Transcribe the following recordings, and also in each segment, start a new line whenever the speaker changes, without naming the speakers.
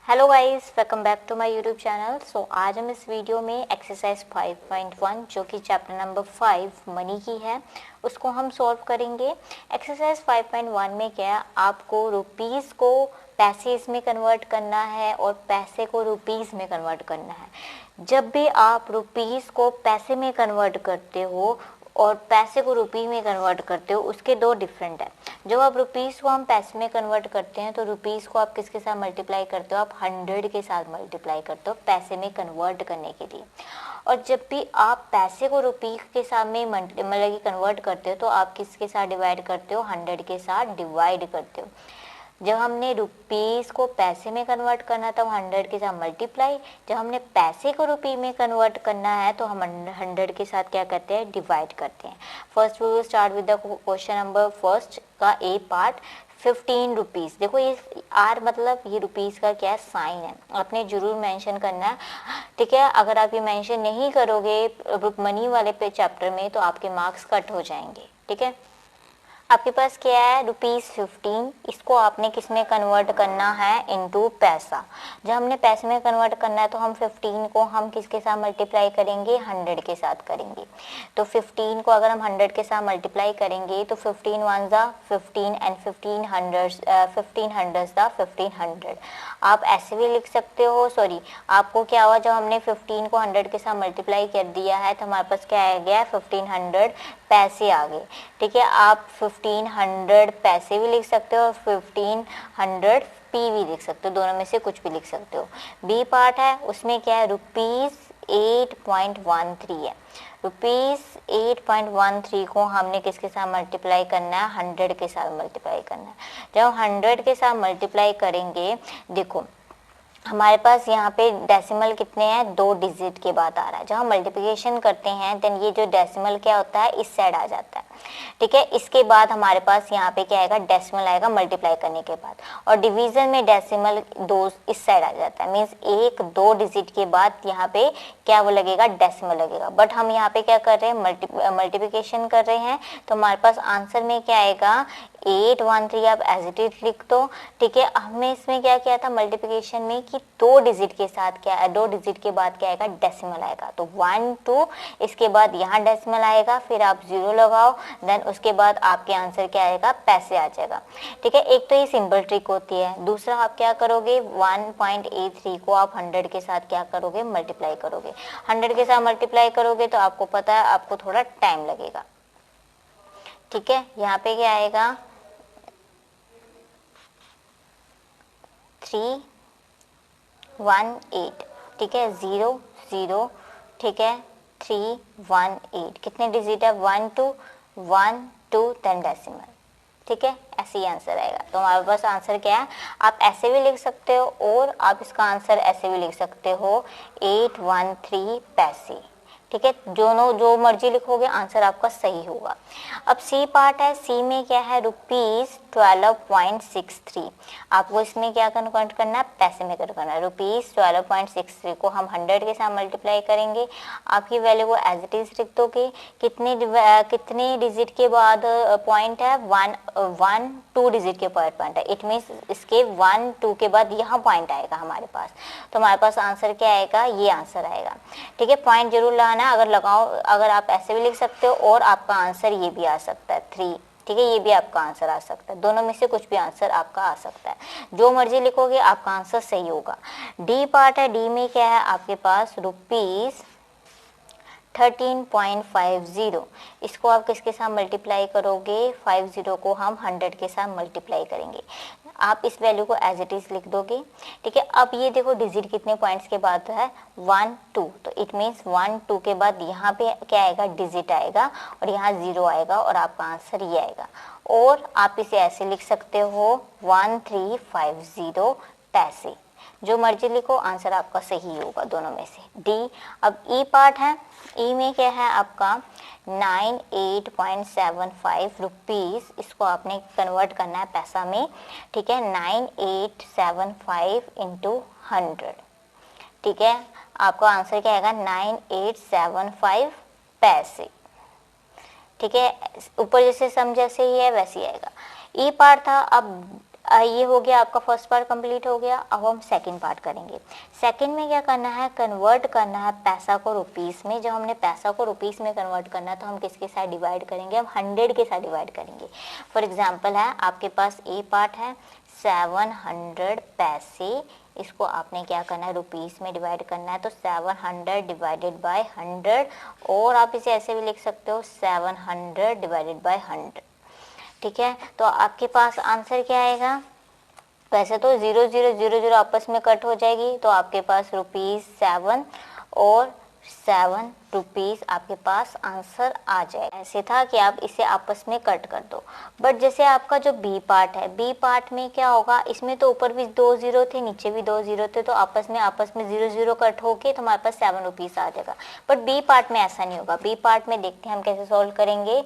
Hello guys, welcome back to my YouTube channel. आज हम इस वीडियो में एक्सरसाइज 5.1 जो कि चैप्टर नंबर 5 मनी की है उसको हम सॉल्व करेंगे। एक्सरसाइज 5.1 में क्या है, आपको रुपीस को पैसे इसमें कन्वर्ट करना है और पैसे को रुपीस में कन्वर्ट करना है। जब भी आप रुपीस को पैसे में कन्वर्ट करते हो और पैसे को रुपी में कन्वर्ट करते हो, उसके दो डिफरेंट है। जब आप रुपीस को हम पैसे में कन्वर्ट करते हैं तो रुपीस को आप किसके साथ मल्टीप्लाई करते हो, आप 100 के साथ मल्टीप्लाई करते हो पैसे में कन्वर्ट करने के लिए। और जब भी आप पैसे को रुपी के साथ में मतलब कि कन्वर्ट करते हो तो आप किसके साथ डिवाइड करते हो, 100 के साथ डिवाइड करते हो। जब हमने रुपीस को पैसे में कन्वर्ट करना था, 100 के साथ मल्टीप्लाई। जब हमने पैसे को रुपी में कन्वर्ट करना है तो हम 100 के साथ क्या करते हैं, डिवाइड करते हैं। First we will start with the question number first का ए पार्ट। 15 रुपीस। देखो ये आर मतलब ये रुपीस का क्या साइन है, आपने जरूर मेंशन करना है, ठीक है। अगर आप ये मेंशन नहीं करोगे मनी वाले पे चैप्टर में तो आपके मार्क्स कट हो जाएंगे, ठीक है। आपके पास क्या है, ₹15। इसको आपने किस में कन्वर्ट करना है, इनटू पैसा। जब हमने पैसे में कन्वर्ट करना है तो हम 15 को हम किसके साथ मल्टीप्लाई करेंगे, 100 के साथ करेंगे। तो 15 को अगर हम 100 के साथ मल्टीप्लाई करेंगे तो 15 1 ज़ा 15 एंड 15 हंड्रेड्स दा 1500। आप ऐसे भी लिख सकते हो, सॉरी आपको क्या हुआ, जब हमने 15 को 100 के साथ मल्टीप्लाई कर दिया है तो हमारे पास क्या आ गया, 1500 पैसे आ गए, ठीक है। आप 1500 पैसे भी लिख सकते हो और 1500 पी भी लिख सकते हो, दोनों में से कुछ भी लिख सकते हो। बी पार्ट है, उसमें क्या है, ₹8.13 है। ₹8.13 को हमने किसके साथ मल्टीप्लाई करना है, 100 के साथ मल्टीप्लाई करना है। जब 100 के साथ मल्टीप्लाई करेंगे, देखो हमारे पास यहाँ पे डेसिमल कितने हैं, 2 डिजिट के बाद आ रहा है। जब हम मल्टीप्लिकेशन करते हैं देन ये जो डेसिमल क्या होता है, इस साइड आ जाता है, ठीक है। इसके बाद हमारे पास यहाँ पे क्या आएगा, डेसिमल आएगा मल्टीप्लाई करने के बाद। और डिवीजन में डेसिमल 2 इस साइड आ जाता है, मीन्स 1-2 डिजिट के बाद यहाँ पे क्या वो लगेगा, डेसिमल लगेगा। बट हम यहाँ पे क्या कर रहे हैं, मल्टीप्लिकेशन कर रहे हैं, तो हमारे पास आंसर में क्या आएगा, 813। आप एज इट इज लिख दो, ठीक है। हमने इसमें क्या किया था मल्टीप्लिकेशन में कि 2 डिजिट के साथ क्या, 2 डिजिट के बाद क्या आएगा, डेसिमल आएगा। तो 1 2, इसके बाद यहाँ डेसिमल आएगा, फिर आप 0 लगाओ, देन उसके बाद आपके आंसर क्या आएगा, पैसे आ जाएगा, ठीक है। एक तो ये सिंपल ट्रिक होती है। दूसरा आप क्या करोगे, 1.83 को आप 100 के साथ क्या करोगे, मल्टीप्लाई करोगे। 100 के साथ मल्टीप्लाई करोगे तो आपको पता है आपको थोड़ा टाइम लगेगा, ठीक है। यहाँ पे क्या आएगा, 318, ठीक है, 0 0, ठीक है, 318। कितने डिजिट है, 1 2 1 2 10 डेसिमल, ठीक है। ऐसे ही आंसर आएगा। तो हमारे पास आंसर क्या है, आप ऐसे भी लिख सकते हो और आप इसका आंसर ऐसे भी लिख सकते हो, 813 पैसे, ठीक है। दोनों जो मर्जी लिखोगे आंसर आपका सही होगा। अब सी पार्ट है, सी में क्या है, ₹12.63। आपको इसमें क्या कन्वर्ट करना है, पैसे में कन्वर्ट करना है। ₹12.63 को हम 100 के साथ मल्टीप्लाई करेंगे, आपकी वैल्यू को एज इट इज लिख दोगे। कितने डिजिट के बाद पॉइंट है, 1 2 डिजिट के बाद पॉइंट है, इट मीन्स इसके 1 2 के बाद यहाँ पॉइंट आएगा हमारे पास। तो हमारे पास आंसर क्या आएगा, ये आंसर आएगा, ठीक है। पॉइंट जरूर लगाना, अगर लगाओ, अगर आप ऐसे भी लिख सकते हो और आपका आंसर ये भी आ सकता है 3, ठीक है। ये भी आपका आंसर आ सकता है, दोनों में से कुछ भी आंसर आपका आ सकता है, जो मर्जी लिखोगे आपका आंसर सही होगा। डी पार्ट है, डी में क्या है आपके पास, ₹13.50। इसको आप किसके साथ मल्टीप्लाई करोगे, 50 को हम 100 के साथ मल्टीप्लाई करेंगे। आप इस वैल्यू को एज इट इज लिख दोगे, ठीक है। अब ये देखो डिजिट कितने पॉइंट्स के बाद है, 1 2, तो इट मीन्स 1 2 के बाद यहाँ पे क्या आएगा, डिजिट आएगा और यहाँ 0 आएगा और आपका आंसर ये आएगा। और आप इसे ऐसे लिख सकते हो, 1350 पैसे। जो मर्जी लिखो आंसर आपका सही होगा दोनों में से, डी। अब ई पार्ट है, ई में क्या है आपका, 98.75 रुपीस। इसको आपने कन्वर्ट करना है पैसा में, ठीक है। 9875 इंटू 100, ठीक है। आपका आंसर क्या आएगा, 9875 पैसे, ठीक है। ऊपर जैसे सम जैसे ही है वैसे ही आएगा। ई पार्ट था, अब ये हो गया आपका फर्स्ट पार्ट कंप्लीट हो गया। अब हम सेकंड पार्ट करेंगे। सेकंड में क्या करना है, कन्वर्ट करना है पैसा को रुपीस में। जब हमने पैसा को रुपीस में कन्वर्ट करना है तो हम किसके साथ डिवाइड करेंगे, हम 100 के साथ डिवाइड करेंगे। फॉर एग्जांपल है आपके पास ए पार्ट है 700 पैसे, इसको आपने क्या करना है रुपीस में डिवाइड करना है। तो 700 डिवाइडेड बाय 100, और आप इसे ऐसे भी लिख सकते हो 700 डिवाइडेड बाय 100। ठीक है, तो आपके पास आंसर क्या आएगा, वैसे तो 0 0 0 0 आपस में कट हो जाएगी, तो आपके पास ₹7 और 7 रुपीस आपके पास आंसर आ जाए। ऐसे था कि आप इसे आपस में कट कर दो। बट जैसे आपका जो बी पार्ट है, बी पार्ट में क्या होगा, इसमें तो ऊपर भी 2 0 थे, नीचे भी 2 0 थे, तो आपस में 0 0 कट होके तो हमारे पास 7 रुपीस आ जाएगा। बट बी पार्ट में ऐसा नहीं होगा। बी पार्ट में देखते हैं हम कैसे सॉल्व करेंगे।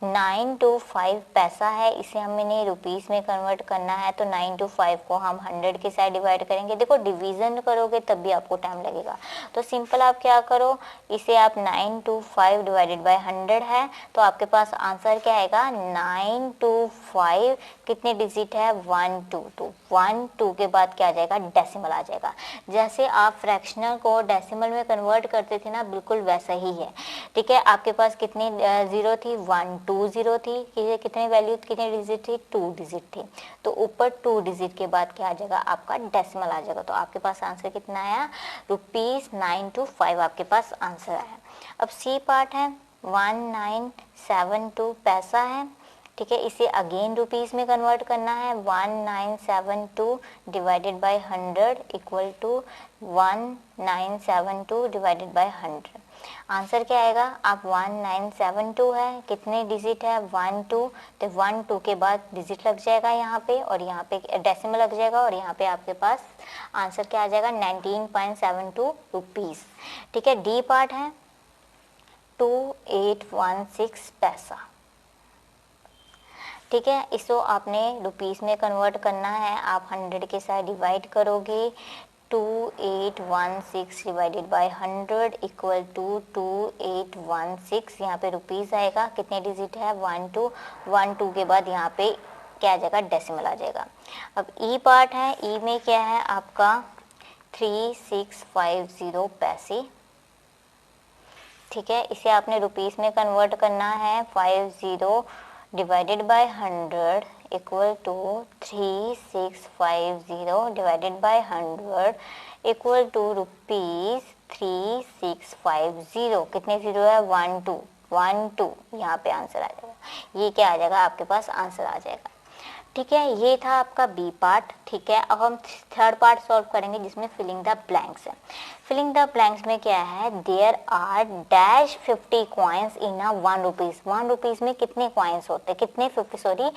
925 पैसा है, इसे हमने रुपीस में कन्वर्ट करना है, तो 925 को हम 100 के साथ डिवाइड करेंगे। देखो डिवीजन करोगे तब भी आपको टाइम लगेगा, तो सिंपल आप क्या करो, इसे आप 925 डिवाइडेड बाय 100 है, तो आपके पास आंसर क्या आएगा 925 कितने डिजिट है 1 2 2 1 2 के बाद क्या आ जाएगा, डेसिमल आ जाएगा। जैसे आप फ्रैक्शनल को डेसिमल में कन्वर्ट करते थे ना, बिल्कुल वैसा ही है। ठीक है, आपके पास कितनी जीरो थी, 1 2 0 थी, कितने वैल्यू कितने डिजिट थी, 2 डिजिट थी, तो ऊपर 2 डिजिट के बाद क्या आ जाएगा आपका डेसिमल आ जाएगा। तो आपके पास आंसर कितना आया, ₹925 आपके पास आंसर आया। अब सी पार्ट है 1972 पैसा है। ठीक है, इसे अगेन रुपीस में कन्वर्ट करना है। 1972 divided by 100 equal to 1972 divided by 100। Answer क्या आएगा, आप 1972 है, कितने डिजिट है 1 2, तो 1 2 के बाद डिजिट लग जाएगा यहाँ पे, और यहाँ पे डेसिमल लग जाएगा, और यहाँ पे आपके पास आंसर क्या आ जाएगा 19.72 रुपीस। ठीक है, डी पार्ट है 2816 पैसा। ठीक है, इसको आपने रुपीस में कन्वर्ट करना है, आप 100 के साथ डिवाइड करोगे। 2816 डिवाइडेड बाय 100 इक्वल टू 2816, यहाँ पे रुपीस आएगा, कितने डिजिट है 1 2 1 2 के बाद यहाँ पे क्या आ जाएगा, डेसिमल आ जाएगा। अब ई पार्ट है, ई में क्या है आपका 3650 पैसे। ठीक है, इसे आपने रुपीस में कन्वर्ट करना है। 50 divided by 100 equal to 3650 divided by 100 equal to ₹3650। कितने जीरो है 1 2 1 2, यहाँ पे आंसर आ जाएगा। ये क्या आ जाएगा आपके पास आंसर आ जाएगा। ठीक है, ये था आपका बी पार्ट। ठीक है, अब हम थर्ड पार्ट सॉल्व करेंगे जिसमें फिलिंग द ब्लैंक्स है। फिलिंग द ब्लैंक्स में क्या है, there are dash 50 coins in a 1 rupees. 1 rupees में कितने कॉइन्स होते हैं, कितने 50 सॉरी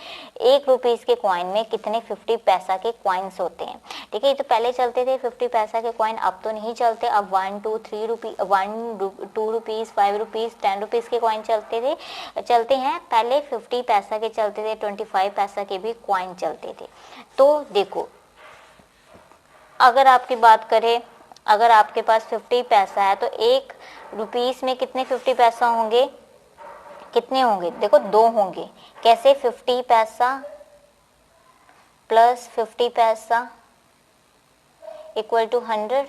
1 रुपीस के कॉइन में कितने 50 पैसा के कॉइन्स होते हैं। ठीक है, ये तो पहले चलते थे 50 पैसा के कॉइन, अब तो नहीं चलते। अब 1 2 3 रुपीस 1 2 रुपीस 5 रुपीस 10 रुपीस के कॉइन चलते हैं। पहले 50 पैसा के चलते थे, 25 पैसा के भी कॉइन चलते थे। तो देखो, अगर आपकी बात करें, अगर आपके पास 50 पैसा है तो 1 रुपीस में कितने 50 पैसा होंगे, कितने होंगे, देखो 2 होंगे। कैसे, 50 पैसा प्लस 50 पैसा इक्वल टू 100।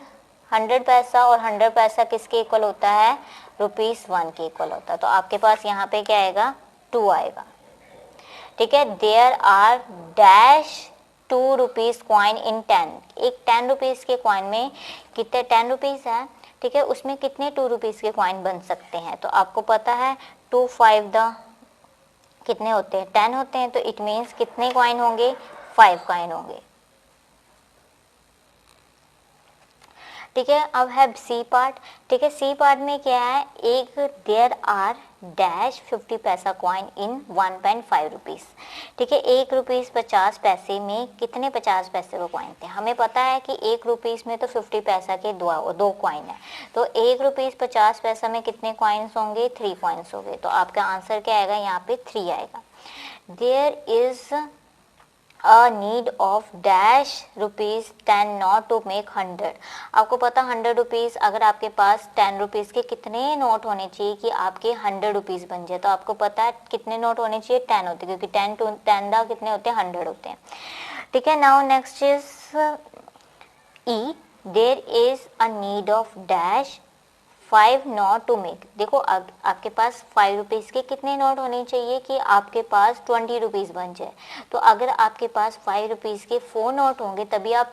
100 पैसा और 100 पैसा किसके इक्वल होता है, ₹1 के इक्वल होता है। तो आपके पास यहाँ पे क्या आएगा 2 आएगा। ठीक है, there are dash 2 rupees coin in 10। एक 10 रुपीस के कॉइन में कितने 10 रुपीस है, ठीक है, उसमें कितने 2 रुपीस के कॉइन बन सकते हैं। तो आपको पता है 2 5 द कितने होते हैं 10 होते हैं, तो इट मीन्स कितने कॉइन होंगे 5 कॉइन होंगे। ठीक है, अब है सी पार्ट। ठीक है, सी पार्ट में क्या है, एक देयर आर डैश 50 पैसा कॉइन इन 1.5 रुपीस। ठीक है, 1 रुपीस 50 पैसे में कितने 50 पैसे के कॉइन थे। हमें पता है कि 1 रुपीस में तो 50 पैसा के दो कॉइन है, तो 1 रुपीस 50 पैसा में कितने कॉइन्स होंगे 3 कॉइन्स होंगे। तो आपका आंसर क्या आएगा, यहाँ पे 3 आएगा। There is a need of dash ₹10 note to make 100। आपको पता 100 रुपीज़, अगर आपके पास 10 रुपीज़ के कितने नोट होने चाहिए कि आपके 100 रुपीज़ बन जाए, तो आपको पता है कितने नोट होने चाहिए, 10 होते हैं, क्योंकि 10 दा कितने होते हैं, 100 होते हैं। ठीक है, now next is E, there is a need of dash 5 note to make. देखो आपके पास 5 रुपीज़ के कितने नोट होने चाहिए कि आपके पास 20 रुपीज़ बन जाए। तो अगर आपके पास 5 रुपीज़ के 4 नोट होंगे तभी आप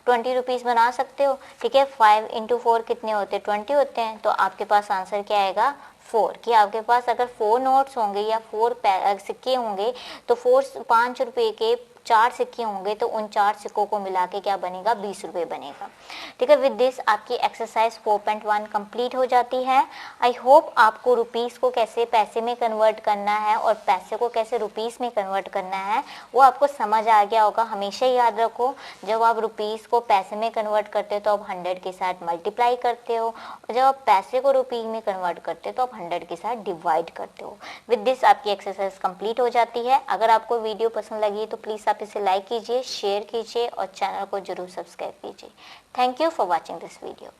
20 रुपीज़ बना सकते हो। ठीक है, 5 इंटू 4 कितने होते हैं, 20 होते हैं। तो आपके पास आंसर क्या आएगा, 4। कि आपके पास अगर 4 नोट्स होंगे या 4 सिक्के होंगे तो 5 रुपए के 4 सिक्के होंगे तो उन 4 सिक्कों को मिला के क्या बनेगा, 20 रुपए बनेगा। ठीक है, विद दिस आपकी एक्सरसाइज 4.1 कंप्लीट हो जाती है। आई होप आपको रुपीस को कैसे पैसे में कन्वर्ट करना है और पैसे को कैसे रुपीस में कन्वर्ट करना है वो आपको समझ आ गया होगा। हमेशा याद रखो, जब आप रुपीस को पैसे में कन्वर्ट करते हो तो आप 100 के साथ मल्टीप्लाई करते हो, और जब आप पैसे को रुपी में कन्वर्ट करते हो तो आप 100 के साथ डिवाइड करते हो। विद दिस आपकी एक्सरसाइज कंप्लीट हो जाती है। अगर आपको वीडियो पसंद लगी तो प्लीज़ आप इसे लाइक कीजिए, शेयर कीजिए और चैनल को जरूर सब्सक्राइब कीजिए। Thank you for watching this video.